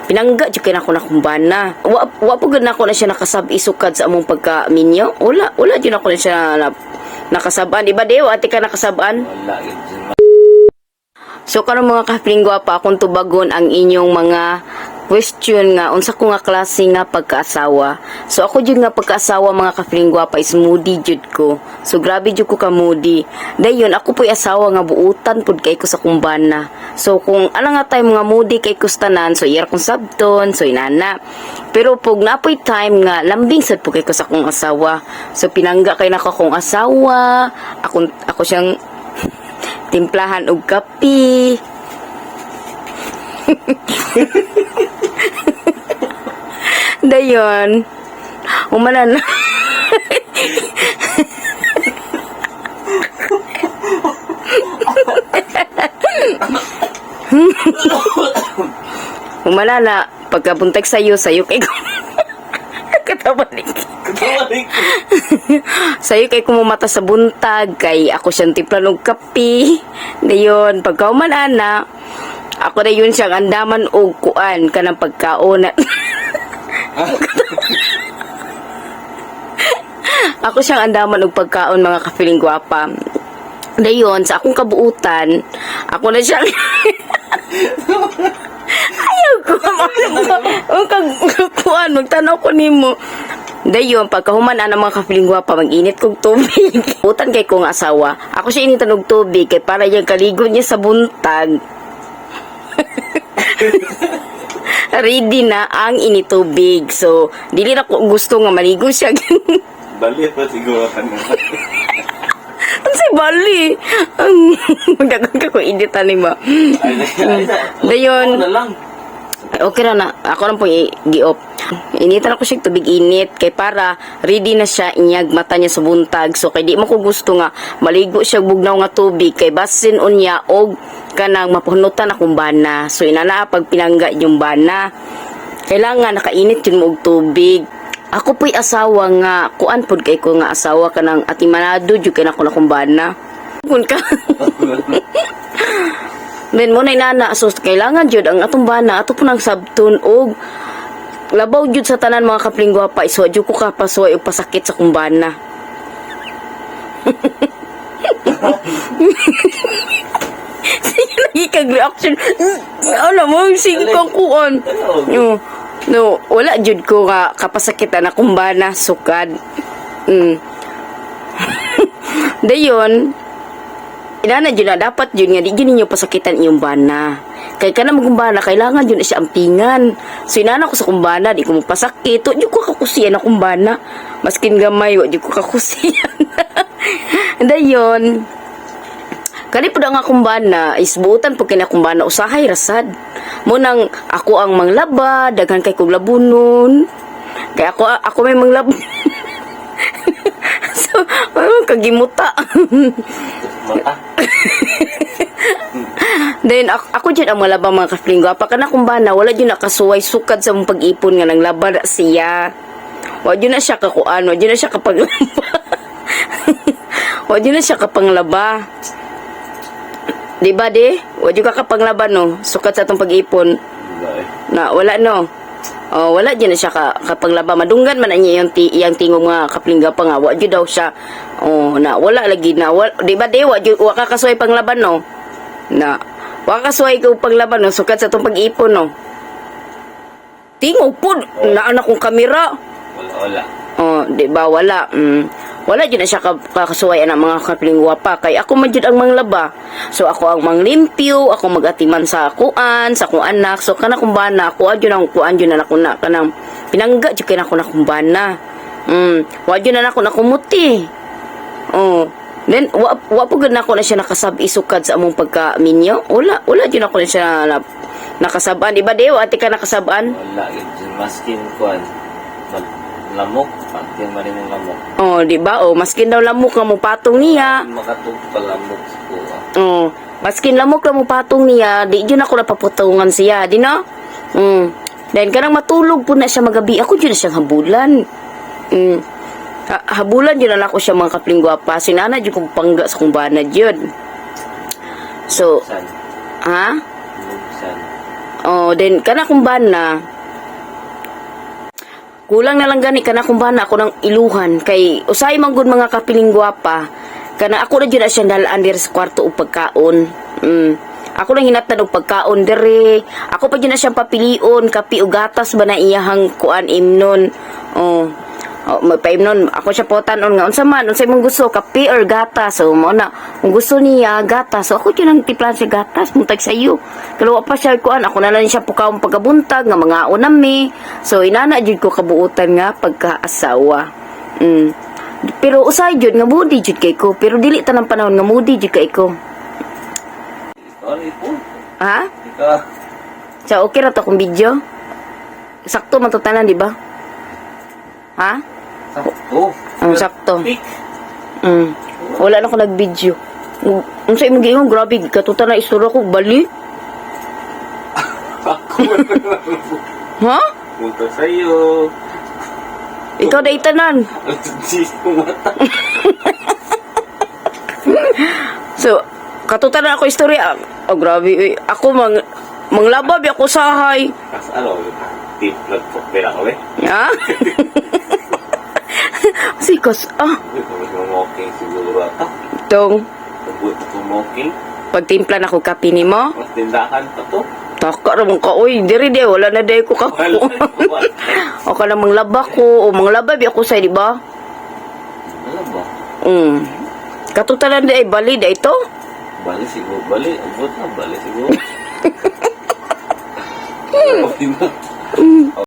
pinangga jud kay nako na kumbana. Wa po gud nako na siya nakasab-isukad sa among pagka-minyo. Wala jud nako na siya nakasaban. Di ba, Dewa? Ati ka nakasaban? Wala gid. So karon mga kapilingwa pa akong tubagon ang inyong mga question nga unsa ko nga klase nga pagkaasawa. So ako jud nga pagkaasawa mga kapilingwa pa is moody jud ko. So grabe jud ko ka moody. Dayon ako po'y asawa nga buutan pud kay ko sa kumbana. So kung ala nga time mga moody kay ko tanan, so iyar kong sabton, so inana. Pero pug napoy time nga lambing sad po kay ko sa akong asawa. So pinangga kay nako akong asawa. Ako siyang timplahan og kape. Dayon, umana na. Umana na, pagkabuntag sayo kay katabalik. Sayo kay kumumata sa buntag, kay ako siyang timplan og kape. Dayon, pagkauman ana, ako na yun siyang andaman og kuan kanang pagkaon. Ako siyang andaman og pagkaon mga kapiling gwapa. Dayon sa akong kabuutan, ako na siyang ayaw ko kuan magtanaw ko nimo. Dayon pagkahuman ana mga kapiling gwapa, mag-init kog tubig. Utan kay kong asawa, ako siya initan og tubig kay para yung kaligo niya sa buntag. Ready na ang initubig. So, dili na ko gusto nga maligo siya. Bali pa siguro ka na. Ang si Bali. Magdagan ka ko editan ni ba. Dayon. Okay na. Ako lang po i-gi-off. Initan ako siya tubig init kay para ready na siya inyag mata niya sa buntag. So kay di mo ko gusto nga maligo siya bugnaw nga tubig kay basin unya og kanang mapunutan akong bana. So inana pag pinangga yung bana, kailangan nakainit yun mo og tubig. Ako po'y asawa nga kuan pod kay ko nga asawa kanang atimanado jud kay nako na akong bana. Kun ka. Men mo na inana, so kailangan jud ang atong bana ato po nang sabton og labaw jud sa tanan mga kapling gwapa, iswa jud ko kapasuway og pasakit sa kumbana. Sige lagi kag reaction. Ano mo sige kang kuan. No, wala jud ko nga kapasakitan na kumbana sukad. Dayon, inana jud na dapat jud nga di jud ninyo pasakitan iyong bana. Kay kana magumbana kailangan jud siya ampingan. So inana ko sa kumbana di ko magpasakit, di ko kakusiyan na kumbana. Maskin gamay wa di ko kakusiyan. Dayon, kani pud ang kumbana is buutan pud kina kumbana usahay rasad. Munang ako ang manglaba, daghan kay kog labunon. Kay ako may manglaba. So, kagimuta. Then ako dyan ang malaba mga kaplinggo. Apaka na kumbana, wala dyan nakasuway sukad sa mong pag-ipon nga nang laba na siya. Wala dyan na siya kakuan, wala dyan na siya kapaglaba. Wala dyan na siya kapanglaba. Diba de? Wala dyan ka kapanglaba no? Sukad sa itong pag-ipon. Na wala no? Oh, wala dyan na siya kapanglaba. Madunggan man niya yung tingong nga kaplingga pa nga. Wala dyan daw siya. Oh, na wala lagi na. Diba de? Wala ka kasuway panglaban no? Na wala kasuway ko panglaban no? Sukad sa itong pag-ipon no? Tingog po na anak kong kamera. Wala. Oh, diba? Wala. Wala dyan na siya kakasuway ang mga kapilingwa pa. Kay ako man dyan ang manglaba. So ako ang manglimpyo, ako magatiman sa kuan, sa kong anak. So kana kumbana, ako dyan ang kuan dyan na ako na. Kanang pinangga dyan kaya ako na kumbana. Wala dyan na ako na kumuti. Oh. Then, wa po gud na ako na siya nakasab-isukad sa among pagka-minyo. Wala dyan ako na siya nakasaban. Diba, Dewa? Ati ka nakasaban? Wala gid. Maskin kuan. Lamok, pati man yung lamok. Oh, di ba? Oh, maskin daw lamok nga mo patong niya. Makatug pa lamok sa kuha. Oh, maskin lamok lang mo patong niya, di jud ako napaputungan siya, di na? Then kanang matulog po na siya magabi, ako jud na siyang habulan. Habulan jud na ako siya mga kapling gwapa. Sinana jud kong pangga sa kumbana jud. So, San? ha? San? Oh, then kana kung bana kulang na lang gani kana kung bana ako ng iluhan kay usay man gud mga kapiling gwapa kana ako na jud na siya dalaan diri sa kwarto og pagkaon. Ako lang hinatnan og pagkaon diri. Ako pa jud na siyang papilion kapi ug gatas ba na iyahang kuan imnon. Paimnon ako siya potanon nga unsa man unsay mong gusto kape or gatas so mo na kung gusto niya gatas so ako jud nang tiplan siya gatas muntag sa iyo kalawa pa siya kuan ako na lang siya pukaw pagabuntag nga mga unami so inana jud ko kabuutan nga pagkaasawa. Pero usay jud nga moody jud kay ko pero dili tanang panahon nga moody jud kay ko. Sorry po. Ha? Ika. So okay ra to kung video. Sakto man to tanan di ba? Ha? Sakto. Sakto. Pick. Wala na ako nag-video. Unsa imong giingon grabe katuta na istorya ko bali. Ako. Ha? Punta sa'yo. Ikaw na itanan. Di kumata. So, katuta na ako istorya. Oh, grabe. Ako manglabab ako sahay. Kas ano, tip nagpapira ka, Ha? Sikos. Walking siguro ata. Tong, Nagbuot ko walking. pagtimpla na ako kape ni mo. Mas tindahan pa to. Taka ramon ka. Uy, diri de. Wala na de ko ka. O ka na manglaba ko. O manglabab ako say, di ba? Ano ba? Katuta na de. Bali da ito. Bali siguro. Bali. Abot na. Bali siguro. Okay na.